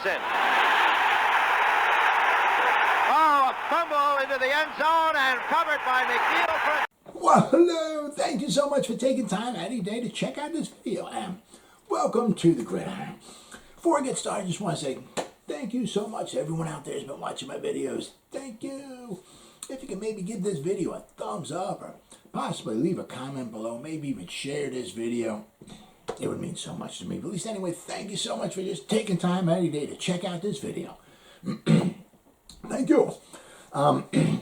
Jackson. Oh, a fumble into the end zone and covered by McNeil for... Well, hello. Thank you so much for taking time out of your day to check out this video. And welcome to the Gridiron. Before I get started, I just want to say thank you so much to everyone out there who's been watching my videos. Thank you. If you can maybe give this video a thumbs up or possibly leave a comment below, maybe even share this video, it would mean so much to me. But at least anyway, thank you so much for just taking time out of your day to check out this video. Thank you.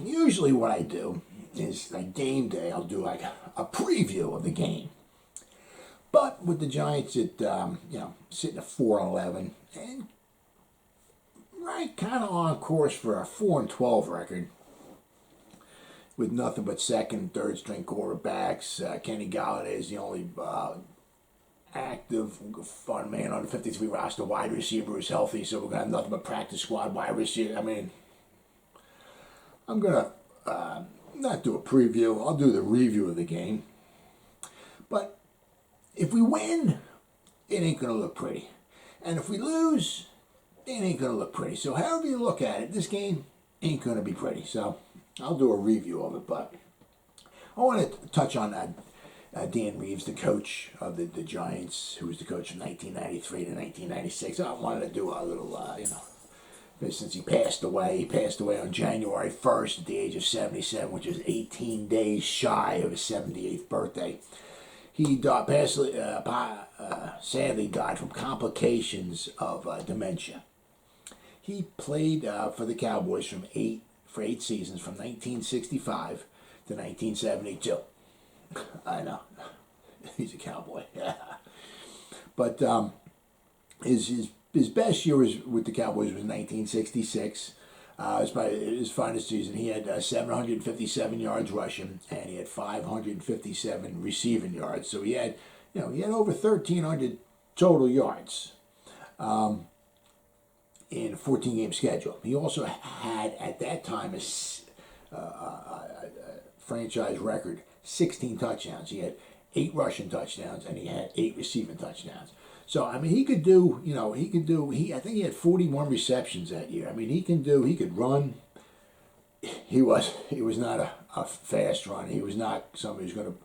Usually what I do is like game day, I'll do like a preview of the game. But with the Giants at, sitting at 4-11 and right kind of on course for a 4-12 record with nothing but second and third string quarterbacks. Kenny Golladay is the only active, fun man on the 53 roster. Wide receiver is healthy, so we're going to have nothing but practice squad wide receiver. I mean, I'm going to not do a preview. I'll do the review of the game. But if we win, it ain't going to look pretty. And if we lose, it ain't going to look pretty. So however you look at it, this game ain't going to be pretty. So I'll do a review of it. But I want to touch on Dan Reeves, the coach of the Giants, who was the coach from 1993 to 1996. I wanted to do a little, since he passed away on January 1st at the age of 77, which is 18 days shy of his 78th birthday. He sadly died from complications of dementia. He played for the Cowboys for 8 seasons, from 1965 to 1972. I know, he's a Cowboy. But his best year was with the Cowboys was 1966. It was probably his finest season. He had 757 yards rushing, and he had 557 receiving yards. So he had over 1,300 total yards in a 14-game schedule. He also had at that time a franchise record 16 touchdowns. He had 8 rushing touchdowns, and he had 8 receiving touchdowns. So, I mean, he could do, I think he had 41 receptions that year. I mean, he could run. He was not a fast runner. He was not somebody who's going to,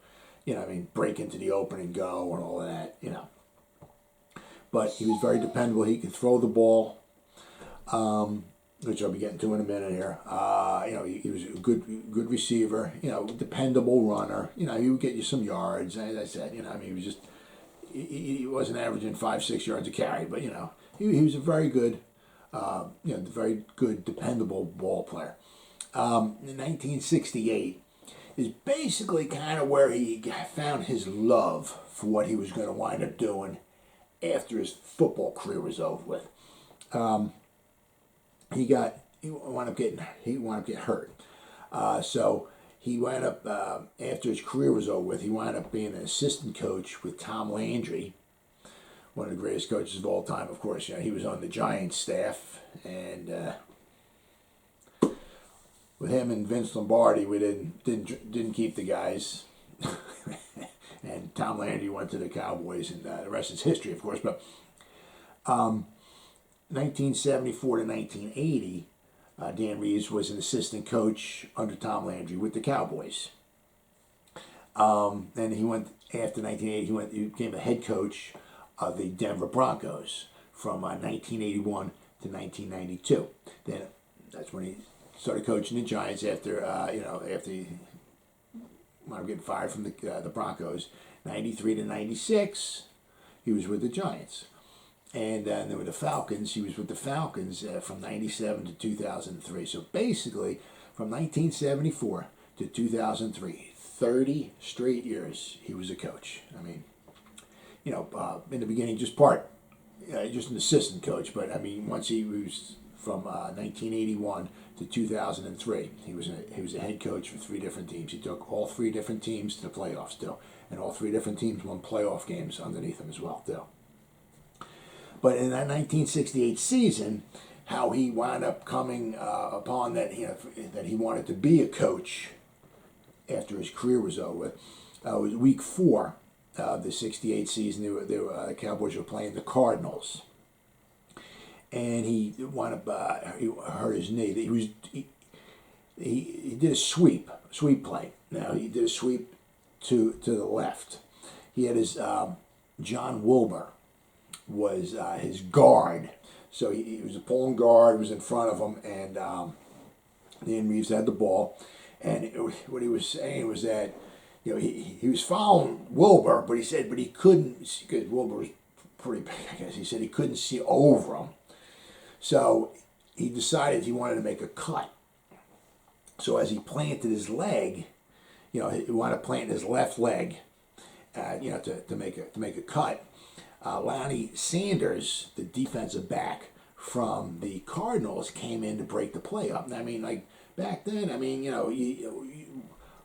break into the open and go and all of that, But he was very dependable. He could throw the ball, which I'll be getting to in a minute here. He was a good receiver, dependable runner. He would get you some yards. As I said, he was just, he wasn't averaging 5-6 yards a carry, but he was a very good, very good, dependable ball player. In 1968 is basically kind of where he found his love for what he was going to wind up doing after his football career was over with. He wound up getting hurt. So he wound up, after his career was over with, he wound up being an assistant coach with Tom Landry, one of the greatest coaches of all time. Of course, he was on the Giants staff, and with him and Vince Lombardi, we didn't keep the guys. And Tom Landry went to the Cowboys, and the rest is history, of course. But 1974 to 1980, Dan Reeves was an assistant coach under Tom Landry with the Cowboys. And he went, after 1980, he became a head coach of the Denver Broncos from 1981 to 1992. Then that's when he started coaching the Giants after he wound up getting fired from the Broncos. 93 to 96, he was with the Giants. And then with the Falcons, he was with the Falcons from 97 to 2003. So basically, from 1974 to 2003, 30 straight years, he was a coach. I mean, in the beginning, just an assistant coach. But, once he was from 1981 to 2003, he was a head coach for 3 different teams. He took all 3 different teams to the playoffs, too. And all 3 different teams won playoff games underneath him as well, too. But in that 1968 season, how he wound up coming upon that, that he wanted to be a coach after his career was over, was week 4 of the 68 season. The Cowboys were playing the Cardinals. and he wound up he hurt his knee. He did a sweep play. Now he did a sweep to the left. He had his John Wilbur was his guard. So he was a pulling guard, was in front of him, and Dan Reeves had the ball. And what he was saying was that, he was following Wilbur, but he couldn't, because Wilbur was pretty big, I guess. He said he couldn't see over him. So he decided he wanted to make a cut. So as he planted his leg, he wanted to plant his left leg, to make a cut. Lonnie Sanders, the defensive back from the Cardinals, came in to break the play up. I mean, like back then,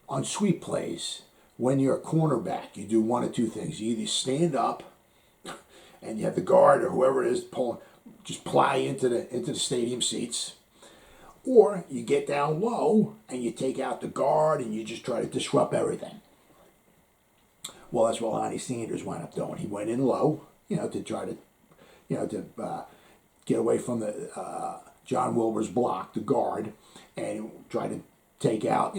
on sweep plays, when you're a cornerback, you do one of two things. You either stand up, and you have the guard or whoever it is just ply into the stadium seats, or you get down low and you take out the guard and you just try to disrupt everything. Well, that's what Lonnie Sanders wound up doing. He went in low, to try to, get away from the John Wilbur's block, the guard, and try to take out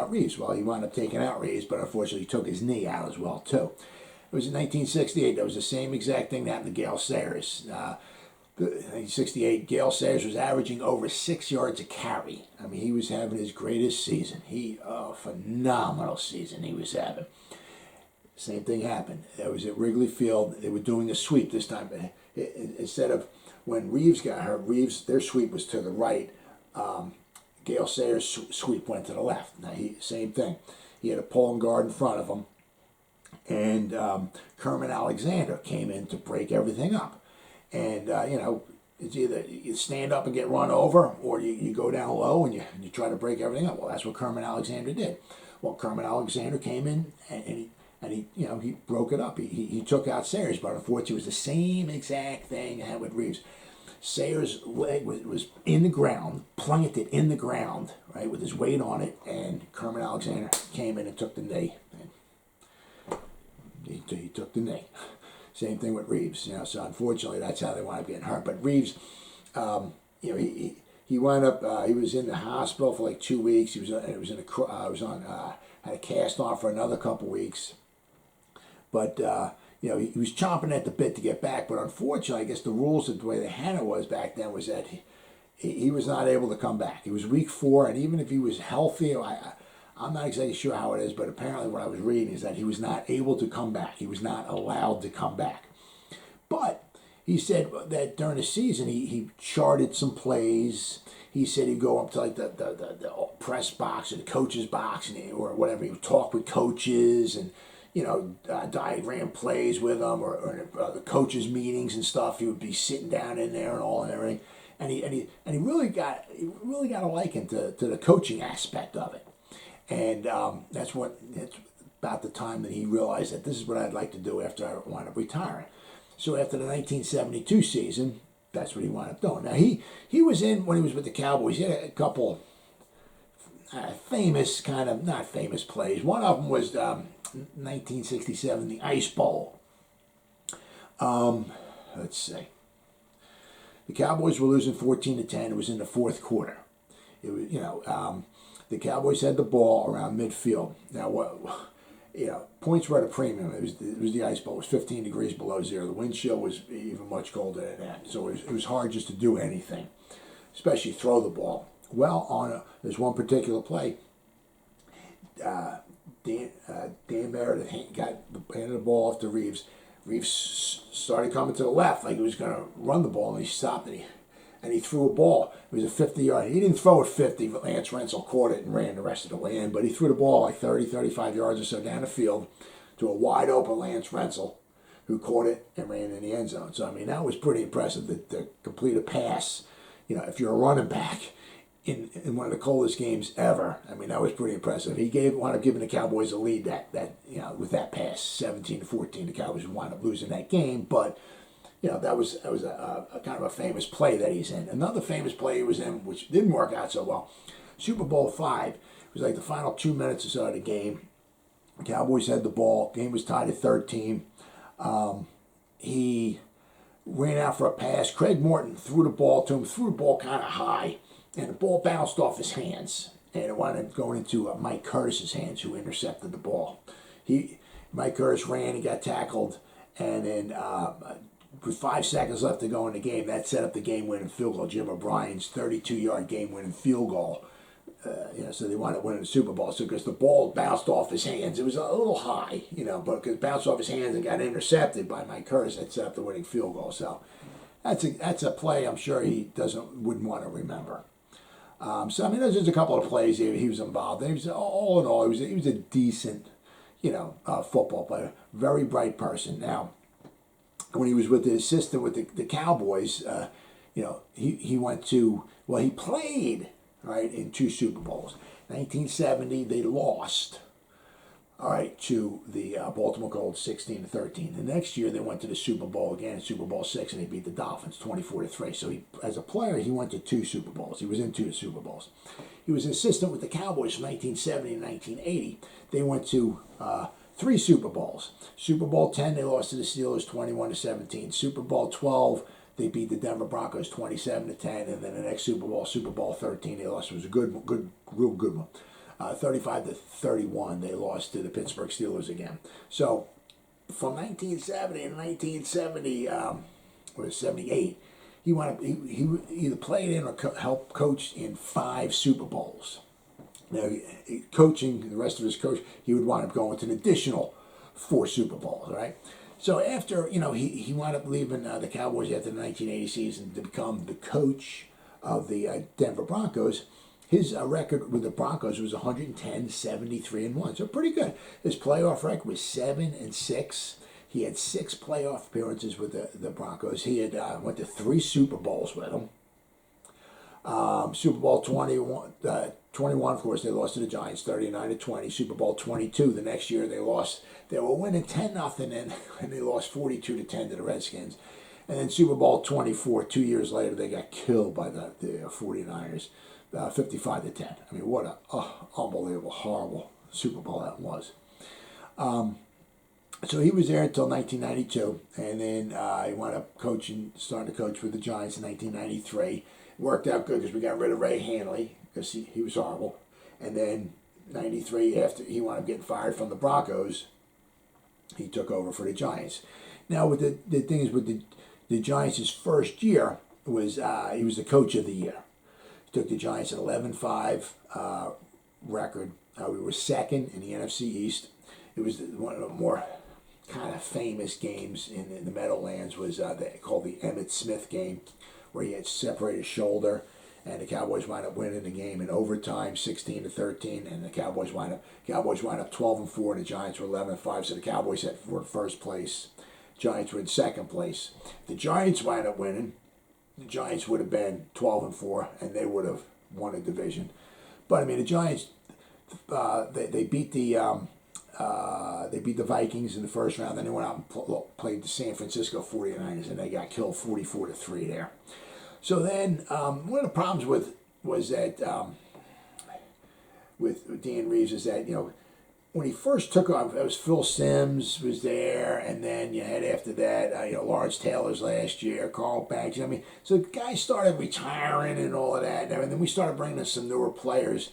Reeves. Well, he wound up taking out Reeves, but unfortunately he took his knee out as well, too. It was in 1968. That was the same exact thing that happened to Gale Sayers. 1968, Gale Sayers was averaging over 6 yards a carry. I mean, he was having his greatest season. Phenomenal season he was having. Same thing happened. It was at Wrigley Field. They were doing a sweep this time. Instead of when Reeves got hurt, their sweep was to the right. Gale Sayers' sweep went to the left. Now, same thing. He had a pulling guard in front of him. And Kermit Alexander came in to break everything up. And, it's either you stand up and get run over, or you go down low and you try to break everything up. Well, that's what Kermit Alexander did. Well, Kermit Alexander came in and he broke it up. He took out Sayers, but unfortunately it was the same exact thing that with Reeves. Sayers' leg was in the ground, planted in the ground, right, with his weight on it, and Kermit Alexander came in and took the knee. He took the knee. Same thing with Reeves. So unfortunately that's how they wound up getting hurt. But Reeves, he wound up. He was in the hospital for like 2 weeks. He had a cast on for another couple weeks. But he was chomping at the bit to get back. But unfortunately, I guess the rules of the way they had it was back then was that he was not able to come back. It was week 4, and even if he was healthy, I'm not exactly sure how it is, but apparently what I was reading is that he was not able to come back. He was not allowed to come back. But he said that during the season, he charted some plays. He said he'd go up to like the press box or the coach's box or whatever. He would talk with coaches and, diagram plays with them or the coaches' meetings and stuff. He would be sitting down in there and everything. And he really got a liking to the coaching aspect of it. And that's about the time that he realized that this is what I'd like to do after I wound up retiring. So after the 1972 season, that's what he wound up doing. Now, he was in, when he was with the Cowboys, he had a couple famous, kind of, not famous plays. One of them was 1967, the Ice Bowl. Let's see. The Cowboys were losing 14-10. It was in the fourth quarter. It was, the Cowboys had the ball around midfield. Now, points were at a premium. It was the Ice Bowl. It was 15 degrees below zero. The wind chill was even much colder than that. So it was hard just to do anything, especially throw the ball. Well, there's one particular play. Dan Meredith handed the ball off to Reeves. Reeves started coming to the left like he was going to run the ball, and he stopped and he threw a ball. It was a 50-yard. He didn't throw it 50. Lance Rensel caught it and ran the rest of the way in. But he threw the ball like 30, 35 yards or so down the field to a wide-open Lance Rensel, who caught it and ran in the end zone. So, I mean, that was pretty impressive to complete a pass. If you're a running back in one of the coldest games ever, I mean, that was pretty impressive. He wound up giving the Cowboys a lead with that pass, 17-14. The Cowboys wound up losing that game, but that was a kind of a famous play that he's in. Another famous play he was in, which didn't work out so well, Super Bowl V. It was like the final 2 minutes or so of the game. The Cowboys had the ball. Game was tied at 13. He ran out for a pass. Craig Morton threw the ball to him, threw the ball kind of high, and the ball bounced off his hands. And it wound up going into Mike Curtis's hands, who intercepted the ball. Mike Curtis ran, he got tackled, and then with 5 seconds left to go in the game, that set up the game-winning field goal. Jim O'Brien's 32-yard game-winning field goal. So they wound up winning the Super Bowl. So because the ball bounced off his hands, it was a little high, but because it bounced off his hands and got intercepted by Mike Curtis, that set up the winning field goal. So that's a play I'm sure he wouldn't want to remember. There's just a couple of plays he was involved in. All in all, he was a decent, football player, very bright person. Now, when he was with the assistant with the Cowboys, he went to he played right in 2 Super Bowls. 1970, they lost. All right, to the Baltimore Colts, 16-13. The next year, they went to the Super Bowl again, Super Bowl 6, and they beat the Dolphins, 24-3. So as a player, he went to 2 Super Bowls. He was in 2 Super Bowls. He was an assistant with the Cowboys from 1970 to 1980. They went to 3 Super Bowls. Super Bowl 10, they lost to the Steelers, 21-17. Super Bowl 12, they beat the Denver Broncos, 27-10. And then the next Super Bowl 13, they lost. It was a real good one. 35-31, they lost to the Pittsburgh Steelers again. So from 1970 to 1978, he either played in or helped coach in 5 Super Bowls. Now, coaching the rest of his coach, he would wind up going to an additional 4 Super Bowls, right? So after, he wound up leaving the Cowboys after the 1980 season to become the coach of the Denver Broncos. His record with the Broncos was 110-73-1, so pretty good. His playoff record was 7-6. He had 6 playoff appearances with the Broncos. He had went to 3 Super Bowls with them. Super Bowl 21, of course, they lost to the Giants, 39-20. Super Bowl 22, the next year they lost. They were winning 10-0, and they lost 42-10 to the Redskins. And then Super Bowl 24, 2 years later, they got killed by the 49ers. 55-10. I mean, what a unbelievable, horrible Super Bowl that was. So he was there until 1992, and then he wound up starting to coach with the Giants in 1993. Worked out good because we got rid of Ray Hanley because he was horrible. And then 93, after he wound up getting fired from the Broncos, he took over for the Giants. Now, with the thing is, with the Giants' his first year was he was the coach of the year. Took the Giants at 11-5 record. We were second in the NFC East. It was one of the more kind of famous games in the Meadowlands was called the Emmitt Smith game, where he had separated his shoulder, and the Cowboys wound up winning the game in overtime, 16-13, and the Cowboys wound up 12-4, and the Giants were 11-5. So the Cowboys were in first place. Giants were in second place. The Giants wound up winning. The Giants would have been 12-4, and they would have won a division. But I mean, the Giants they beat the Vikings in the first round. Then they went out and played the San Francisco 49ers, and they got killed 44-3 there. So then one of the problems was that with Dan Reeves is that when he first took off, it was Phil Simms was there, and then you had after that, Lawrence Taylor's last year, Carl Banks. So the guys started retiring and all of that, and then we started bringing in some newer players.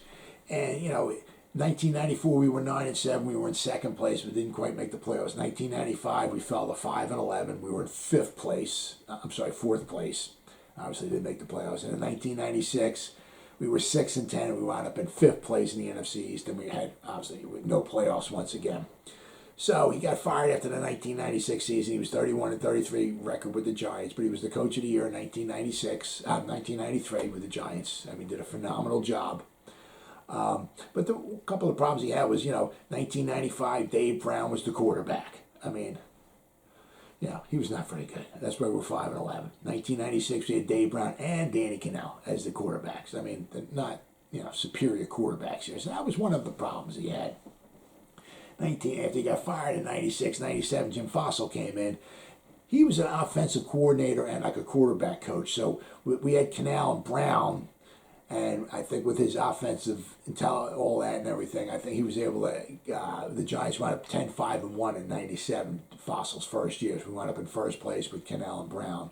And 1994 we were 9-7, we were in second place, but didn't quite make the playoffs. 1995 we fell to 5-11, we were in fourth place. Obviously didn't make the playoffs. And in 1996. We were 6-10, and we wound up in 5th place in the NFC East, and we had, obviously, no playoffs once again. So he got fired after the 1996 season. He was 31-33 record with the Giants, but he was the coach of the year in 1993 with the Giants. I mean, did a phenomenal job. But a couple of problems he had was, 1995, Dave Brown was the quarterback. I mean, he was not very good. That's why we're 5-11. 1996, we had Dave Brown and Danny Cannell as the quarterbacks. I mean, they're not, superior quarterbacks here. So that was one of the problems he had. After he got fired in 96, 97, Jim Fossil came in. He was an offensive coordinator and like a quarterback coach. So we had Cannell and Brown And I think with his offensive intelligence, all that and everything, I think he was able to, the Giants wound up 10-5-1 in 97, Fossil's first year. We wound up in first place with Cannell and Brown.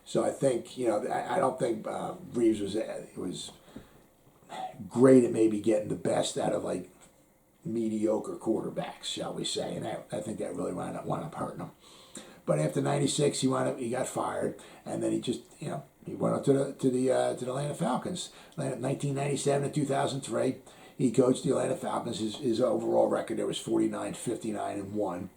So I think, I don't think Reeves was great at maybe getting the best out of like mediocre quarterbacks, shall we say. And I think that really wound up hurting him. But after 96, he got fired, and then he just, he went up to the Atlanta Falcons. 1997 to 2003, he coached the Atlanta Falcons. His overall record there was 49-59-1.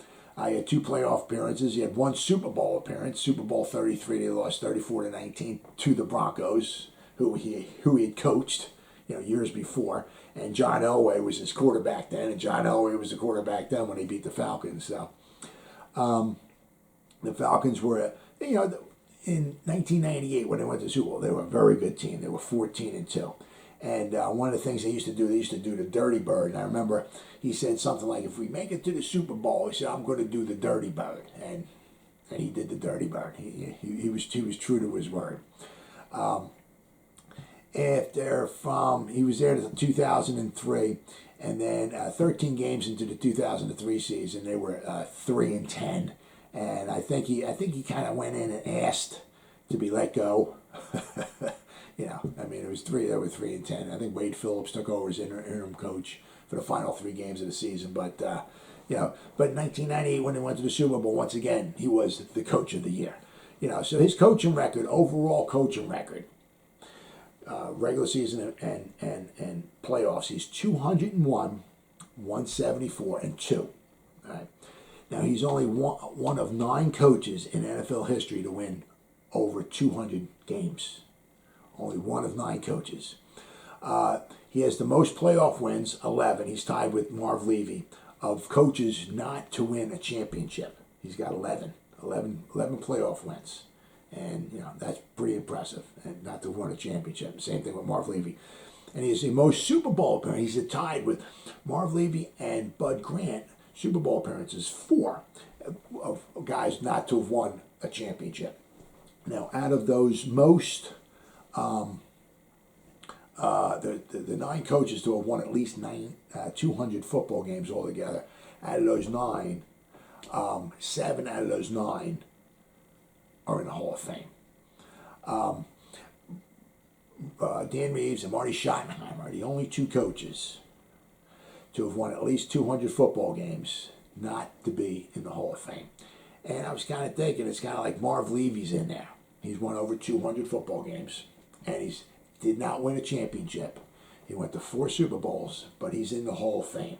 He had 2 playoff appearances. He had 1 Super Bowl appearance, Super Bowl 33. They lost 34-19 to the Broncos, who he had coached, years before. And John Elway was his quarterback then, and John Elway was the quarterback then when he beat the Falcons. So, the Falcons were, in 1998 when they went to the Super Bowl, they were a very good team. They were 14-2. And one of the things they used to do the Dirty Bird. And I remember he said something like, if we make it to the Super Bowl, he said, I'm going to do the Dirty Bird. And he did the Dirty Bird. He was true to his word. He was there to 2003, and then 13 games into the 2003 season, they were 3-10. And I think he kind of went in and asked to be let go. It was 3. They were 3-10. I think Wade Phillips took over as interim coach for the final 3 games of the season. But but in 1998 when they went to the Super Bowl, once again he was the coach of the year. So his coaching record, overall coaching record, regular season and playoffs, he's 201, 174, and 2. All right. Now, he's only one of 9 coaches in NFL history to win over 200 games. Only one of 9 coaches. He has the most playoff wins, 11. He's tied with Marv Levy of coaches not to win a championship. He's got 11 playoff wins. And, that's pretty impressive, and not to win a championship. Same thing with Marv Levy. And he has the most Super Bowl appearances. He's tied with Marv Levy and Bud Grant. Super Bowl appearances, 4 of guys not to have won a championship. Now, out of those most, the 9 coaches to have won at least 200 football games altogether, out of those 9, 7 out of those 9 are in the Hall of Fame. Dan Reeves and Marty Schottenheimer are the only 2 coaches to have won at least 200 football games not to be in the Hall of Fame. And I was kind of thinking, it's kind of like Marv Levy's in there. He's won over 200 football games, and he did not win a championship. He went to 4 Super Bowls, but he's in the Hall of Fame.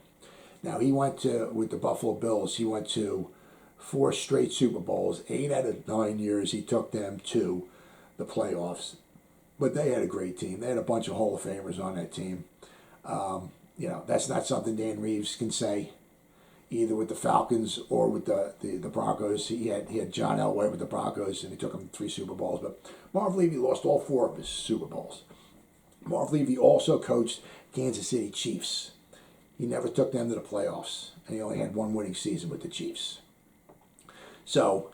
Now, he went with the Buffalo Bills, he went to 4 straight Super Bowls. 8 out of 9 years, he took them to the playoffs. But they had a great team. They had a bunch of Hall of Famers on that team. That's not something Dan Reeves can say, either with the Falcons or with the Broncos. He had John Elway with the Broncos, and he took him 3 Super Bowls. But Marv Levy lost all 4 of his Super Bowls. Marv Levy also coached Kansas City Chiefs. He never took them to the playoffs, and he only had 1 winning season with the Chiefs. So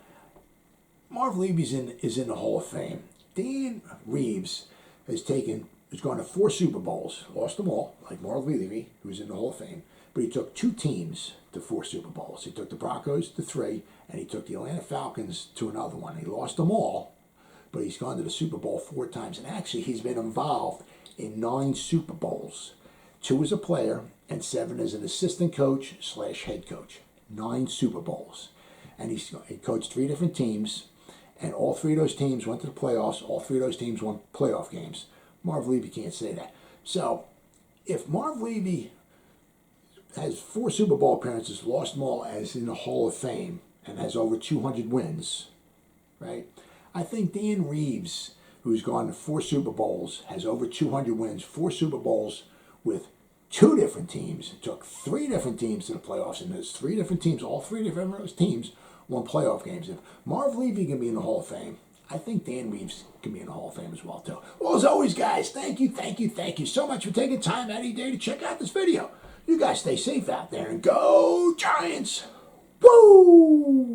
Marv Levy is in the Hall of Fame. Dan Reeves has gone to 4 Super Bowls, lost them all, like Marv Levy, who's in the Hall of Fame. But he took 2 teams to 4 Super Bowls. He took the Broncos to 3, and he took the Atlanta Falcons to another one. He lost them all, but he's gone to the Super Bowl 4 times. And actually, he's been involved in 9 Super Bowls, 2 as a player and 7 as an assistant coach / head coach. 9 Super Bowls. And he coached 3 different teams, and all 3 of those teams went to the playoffs. All 3 of those teams won playoff games. Marv Levy can't say that. So, if Marv Levy has 4 Super Bowl appearances, lost them all, as in the Hall of Fame, and has over 200 wins, right? I think Dan Reeves, who's gone to 4 Super Bowls, has over 200 wins, 4 Super Bowls with 2 different teams, took 3 different teams to the playoffs, and there's 3 different teams, all 3 different those teams won playoff games. If Marv Levy can be in the Hall of Fame, I think Dan Reeves can be in the Hall of Fame as well, too. Well, as always, guys, thank you so much for taking time out of your day to check out this video. You guys stay safe out there, and go Giants! Woo!